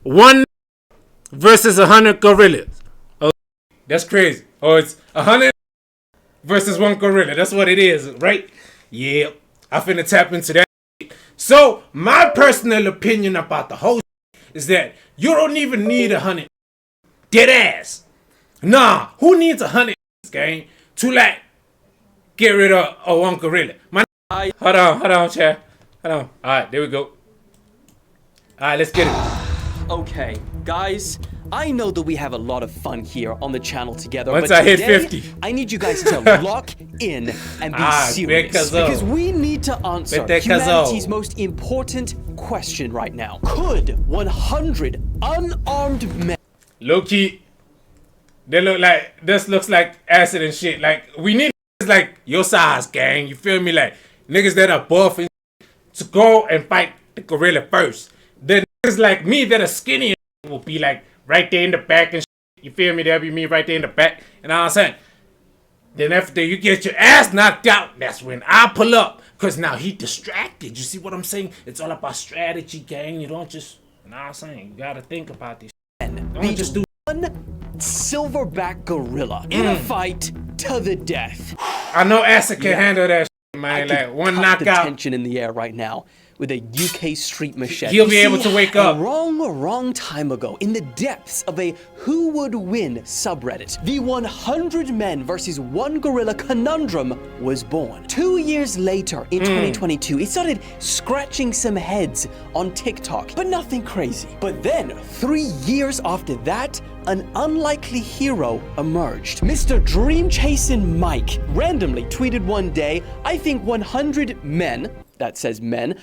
one versus 100 gorillas. Oh, that's crazy. Oh, it's 100 versus one gorilla. That's what it is, right? Yeah, I finna tap into that. So, my personal opinion about the whole is that you don't even need 100 dead ass. Nah, who needs 100 gang to like get rid of one gorilla? Hold on, Chad. Hold on. Alright, there we go. Alright, let's get it. Okay, guys, I know that we have a lot of fun here on the channel together. Once but I hit today, 50. I need you guys to lock in and be serious. Because we need to answer humanity's most important question right now. Could 100 unarmed men... Low-key, this looks like acid and shit. Like, we need like your size, gang. You feel me? Like, niggas that are buff and to go and fight the gorilla first. Then niggas like me that are skinny and will be like right there in the back and shit. You feel me? That'll be me right there in the back. And all I'm saying. Then after you get your ass knocked out, that's when I pull up. Cause now he distracted. You see what I'm saying? It's all about strategy, gang. You don't just, you know what I'm saying? You gotta think about this. Don't just do one silverback gorilla in a fight to the death. I know Acid can handle that shit, man. Like one knockout. The tension in the air right now with a UK street machete. He'll be able to wake up. A wrong time ago, in the depths of a who would win subreddit, the 100 men versus one gorilla conundrum was born. 2 years later, in 2022, it started scratching some heads on TikTok, but nothing crazy. But then, 3 years after that, an unlikely hero emerged. Mr. Dream Chasing Mike randomly tweeted one day, I think 100 men, that says men,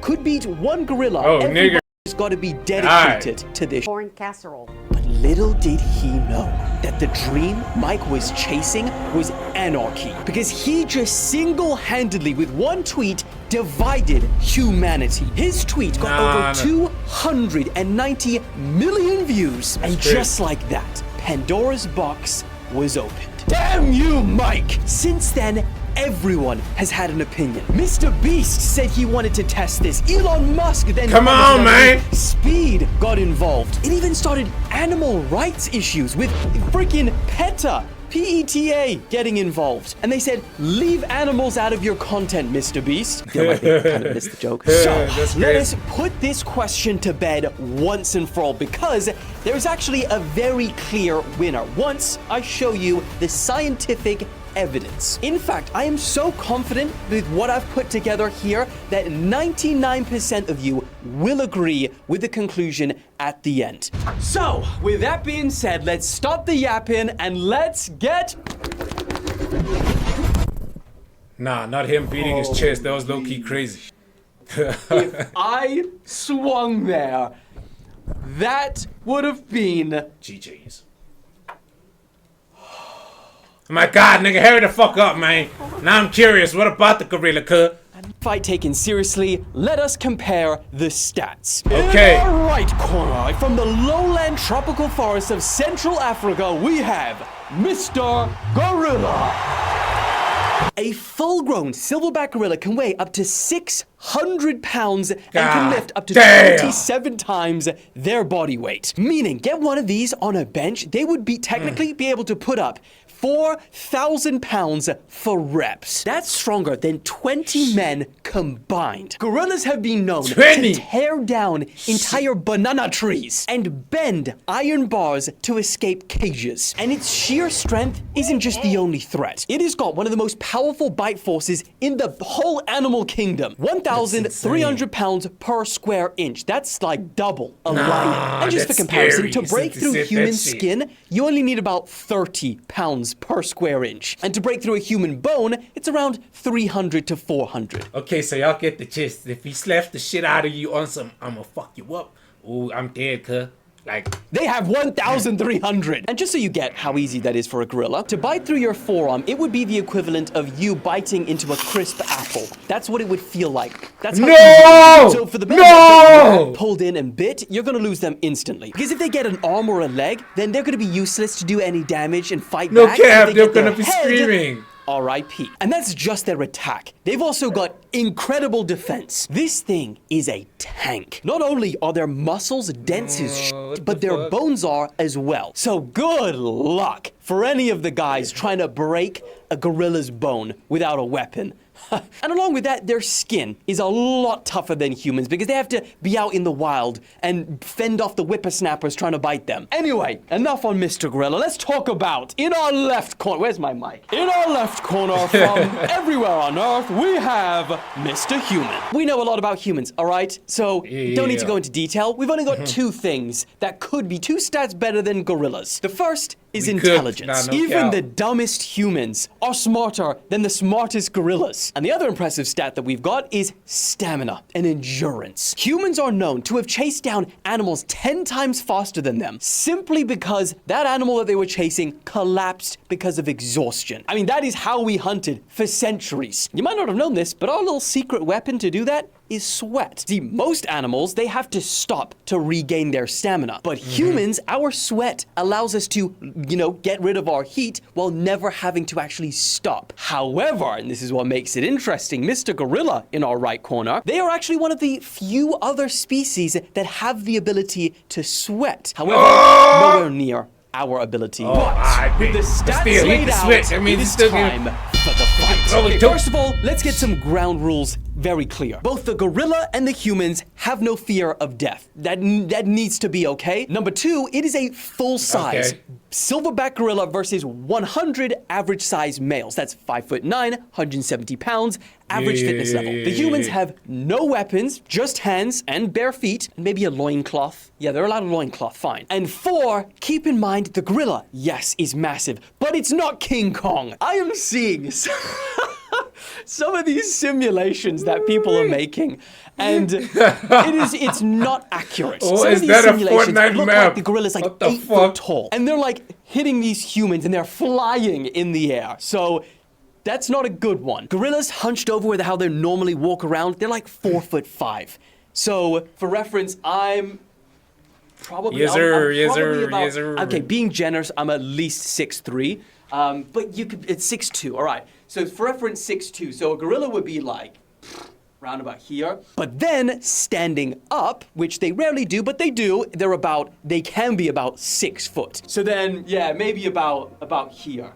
could beat one gorilla. Oh, nigga. Everybody's got to be dedicated to this. Corn casserole. But little did he know that the dream Mike was chasing was anarchy. Because he just single-handedly, with one tweet, divided humanity. His tweet got over 290 million views. And just like that, Pandora's box was opened. Damn you, Mike! Since then, everyone has had an opinion. Mr. Beast said he wanted to test this. Elon Musk then... Come on, man! Speed got involved. It even started animal rights issues with freaking PETA. PETA getting involved. And they said, leave animals out of your content, Mr. Beast. I feel like they kind of missed the joke. So, let us put this question to bed once and for all, because there's actually a very clear winner once I show you the scientific evidence. In fact, I am so confident with what I've put together here that 99% of you will agree with the conclusion at the end. So, with that being said, let's stop the yapping and let's get... Nah, not him beating his chest. That was low-key crazy. If I swung there, that would have been... GG's. Oh my God, nigga, hurry the fuck up, man. Now I'm curious, what about the gorilla, cuz? Fight taken seriously, let us compare the stats. Okay. In our right corner, from the lowland tropical forests of Central Africa, we have Mr. Gorilla. A full-grown silverback gorilla can weigh up to 600 pounds and can lift up to 27 times their body weight. Meaning, get one of these on a bench, they would be technically be able to put up 4,000 pounds for reps. That's stronger than 20 men combined. Gorillas have been known to tear down entire banana trees and bend iron bars to escape cages. And its sheer strength isn't just the only threat. It has got one of the most powerful bite forces in the whole animal kingdom. 1,300 pounds per square inch. That's like double a lion. And just for comparison, to break through human skin, you only need about 30 pounds per square inch. And to break through a human bone, it's around 300 to 400. Okay, so y'all get the gist. If he slaps the shit out of you on some, I'ma fuck you up. Ooh, I'm dead, cuz. Like, they have 1,300. And just so you get how easy that is for a gorilla, to bite through your forearm, it would be the equivalent of you biting into a crisp apple. That's what it would feel like. That's how easy. So for the men that pulled in and bit, you're gonna lose them instantly. Because if they get an arm or a leg, then they're gonna be useless to do any damage and fight back. No cap, they're gonna be screaming. RIP. And that's just their attack. They've also got incredible defense. This thing is a tank. Not only are their muscles dense as shit, but their bones are as well. So good luck for any of the guys trying to break a gorilla's bone without a weapon. And along with that, their skin is a lot tougher than humans because they have to be out in the wild and fend off the whippersnappers trying to bite them. Anyway, enough on Mr. Gorilla. Let's talk about, in our left corner, where's my mic? In our left corner from everywhere on Earth, we have Mr. Human. We know a lot about humans, all right? So don't need to go into detail. We've only got two things that could be two stats better than gorillas. The first is intelligence. Even the dumbest humans are smarter than the smartest gorillas. And the other impressive stat that we've got is stamina and endurance. Humans are known to have chased down animals 10 times faster than them simply because that animal that they were chasing collapsed because of exhaustion. I mean, that is how we hunted for centuries. You might not have known this, but our little secret weapon to do that is sweat. See, most animals, they have to stop to regain their stamina. But humans, our sweat allows us to, get rid of our heat while never having to actually stop. However, and this is what makes it interesting, Mr. Gorilla in our right corner, they are actually one of the few other species that have the ability to sweat. However, nowhere near our ability. But with the stats laid out, it is time for the fight. Okay, first of all, let's get some ground rules very clear. Both the gorilla and the humans have no fear of death. That needs to be okay. Number two, it is a full-size silverback gorilla versus 100 average-size males. That's 5'9", 170 pounds, average fitness level. The humans have no weapons, just hands and bare feet, and maybe a loincloth. Yeah, they're allowed a loincloth, fine. And four, keep in mind the gorilla, yes, is massive, but it's not King Kong. I am seeing some of these simulations that people are making, and it's not accurate. Oh, some is of these that a simulations Fortnite look map? like the gorilla's like 8 foot tall, and they're like hitting these humans, and they're flying in the air. So that's not a good one. Gorillas hunched over with how they normally walk around, they're like 4'5". So for reference, I'm probably okay, being generous, I'm at least 6'3". But it's 6'2", all right. So for reference, 6'2". So a gorilla would be like round about here. But then standing up, which they rarely do, but they do, they can be about 6 foot. So then, yeah, maybe about here,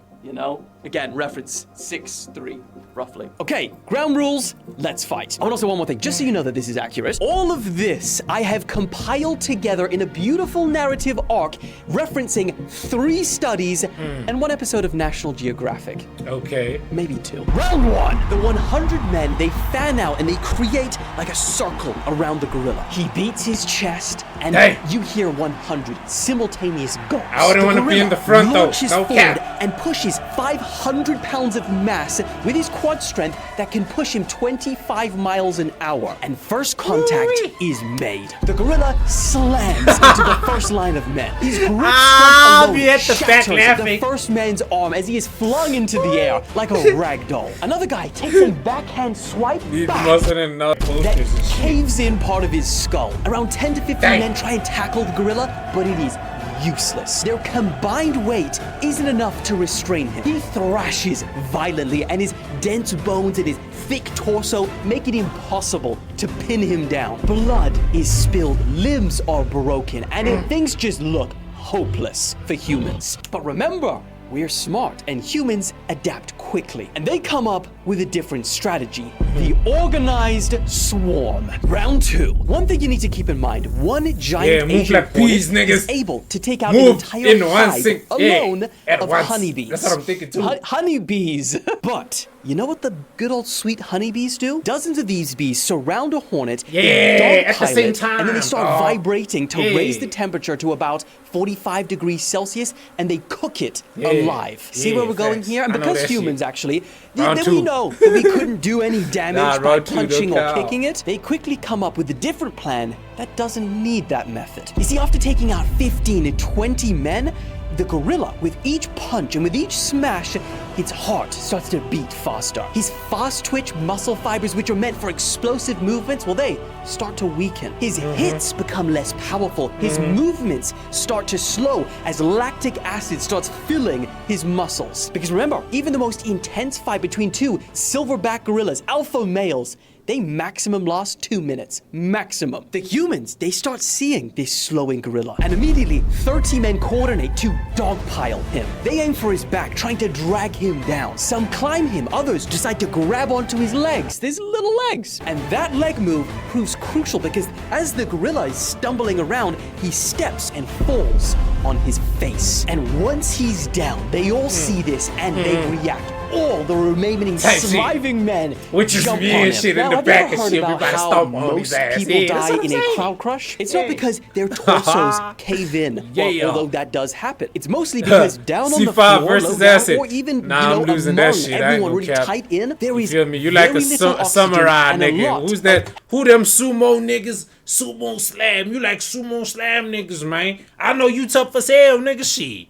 Again, reference 6'3", roughly. Okay, ground rules, let's fight. I want to say one more thing, just so you know that this is accurate. All of this I have compiled together in a beautiful narrative arc referencing 3 studies and 1 episode of National Geographic. Okay. Maybe 2. Round 1. The 100 men, they fan out and they create like a circle around the gorilla. He beats his chest and you hear 100 simultaneous gulps. I wouldn't want to be in the front though. No cap. And pushes 500 pounds of mass with his quad strength that can push him 25 miles an hour. And first contact is made. The gorilla slams into the first line of men. His grip strength alone shatters the first man's arm as he is flung into the air like a rag doll. Another guy takes a backhand swipe back that caves in part of his skull. Around 10 to 15 men try and tackle the gorilla, but it is useless. Their combined weight isn't enough to restrain him. He thrashes violently, and his dense bones and his thick torso make it impossible to pin him down. Blood is spilled, limbs are broken, and things just look hopeless for humans. But remember, we're smart, and humans adapt quickly. And they come up with a different strategy. The organized swarm. Round 2. One thing you need to keep in mind, one giant Asian hornet is able to take out an entire hive alone of honeybees. That's what I'm thinking too. Honeybees. But you know what the good old sweet honeybees do? Dozens of these bees surround a hornet at the same time. And then they start vibrating to raise the temperature to about 45 degrees Celsius, and they cook it alive. See where we're going here? And because humans actually, we know that we couldn't do any damage by punching or kicking it, they quickly come up with a different plan that doesn't need that method. You see, after taking out 15 to 20 men, the gorilla, with each punch and with each smash, His heart starts to beat faster. His fast twitch muscle fibers, which are meant for explosive movements, well, they start to weaken. His hits become less powerful. His movements start to slow as lactic acid starts filling his muscles. Because remember, even the most intense fight between two silverback gorillas, alpha males, they maximum last 2 minutes. Maximum. The humans, they start seeing this slowing gorilla. And immediately, 30 men coordinate to dogpile him. They aim for his back, trying to drag him down. Some climb him, others decide to grab onto his legs. His little legs. And that leg move proves crucial because as the gorilla is stumbling around, he steps and falls on his face. And once he's down, they all see this and they react. All the remaining surviving men which is jump me on and him. shit Now, in the have you back ever and heard shit. We about gotta how stomp on his most ass. people Yeah, that's die what I'm in a saying. crowd crush? It's not because their torsos cave in, Yeah. although that does happen. It's mostly because down on the C5 floor, versus low down, acid. or even Nah, I'm losing that among shit. I ain't everyone gonna really cap. tight in, there is You feel me? You like very a little oxygen samurai and a nigga. lot Who's that? Who them sumo niggas? Sumo slam. You like sumo slam niggas, man. I know you tough as hell, nigga. Shit.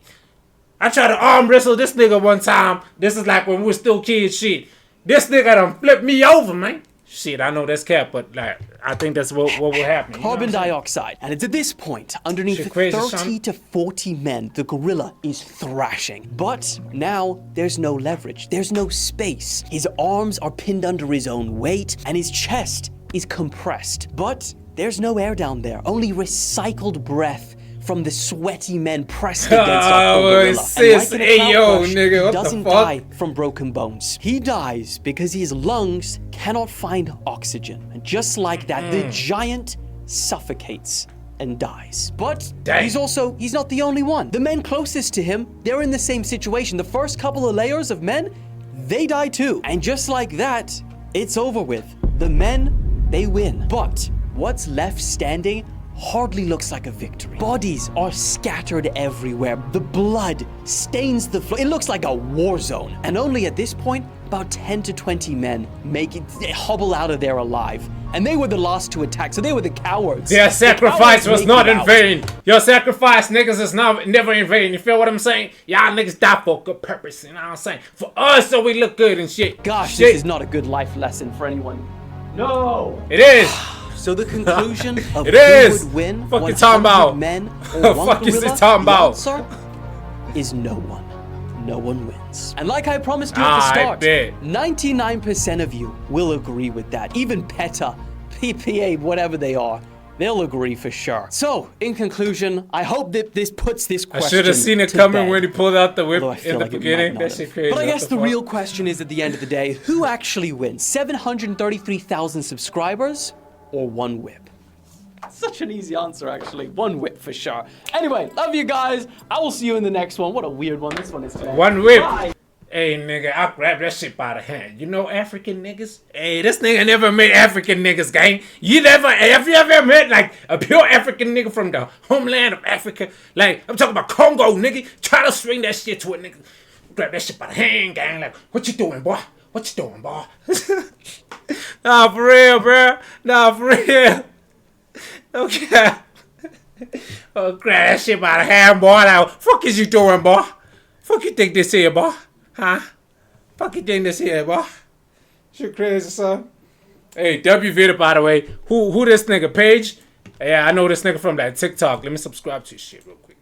I tried to arm wrestle this nigga one time. This is like when we were still kids, shit. This nigga done flipped me over, man. Shit, I know that's cap, but like, I think that's what will happen. You know carbon what I'm saying? dioxide. And it's at this point, underneath Shit crazy, 30 son. to 40 men, the gorilla is thrashing. But now there's no leverage. There's no space. His arms are pinned under his own weight, and his chest is compressed. But there's no air down there, only recycled breath from the sweaty men pressed against our Oh, gorilla. sis, And like in a hey, crowd yo, crush, nigga, he what the doesn't fuck? die from broken bones. He dies because his lungs cannot find oxygen. And just like that, the giant suffocates and dies. But Dang. he's not the only one. The men closest to him, they're in the same situation. The first couple of layers of men, they die too. And just like that, it's over with. The men, they win. But what's left standing hardly looks like a victory. Bodies are scattered everywhere. The blood stains the floor. It looks like a war zone. And only at this point, about 10 to 20 men they hobble out of there alive. And they were the last to attack, so they were the cowards. Their The sacrifice cowards was make not it in out. vain. Your sacrifice, niggas, is never in vain. You feel what I'm saying? Y'all niggas die for a good purpose. You know what I'm saying? For us, so we look good and shit. Gosh, shit. this is not a good life lesson for anyone. No! It is. So the conclusion of It who is. would win Fuck you 100 talking about? men or one Fuck you gorilla, talking the about? answer is no one. No one wins. And like I promised you at the I start, bet. 99% of you will agree with that. Even PETA, PPA, whatever they are, they'll agree for sure. So, in conclusion, I hope that this puts this I question should have seen it to coming bed. when he pulled out the whip Although I feel in the like it might beginning. not That have. shit crazy. But I What guess the fuck? real question is at the end of the day, who actually wins? 733,000 subscribers or one whip? Such an easy answer, actually. One whip for sure. Anyway, love you guys. I will see you in the next one. What a weird one this one is today. One whip. Bye. Hey, nigga, I grab that shit by the hand. You know African niggas? Hey, this nigga never met African niggas, gang. Have you ever met, like, a pure African nigga from the homeland of Africa? Like, I'm talking about Congo, nigga. Try to swing that shit to a nigga. Grab that shit by the hand, gang. Like, what you doing, boy? What you doing, boy? Nah, for real, bro. Nah, for real. Okay. Oh, grab that shit by the hand, boy. Like, fuck is you doing, boy? Fuck you think this here, boy? Huh? Fuck you think this here, boy? Shit crazy, son. Hey, W Vida, by the way. Who this nigga? Paige? Yeah, I know this nigga from that TikTok. Let me subscribe to his shit real quick.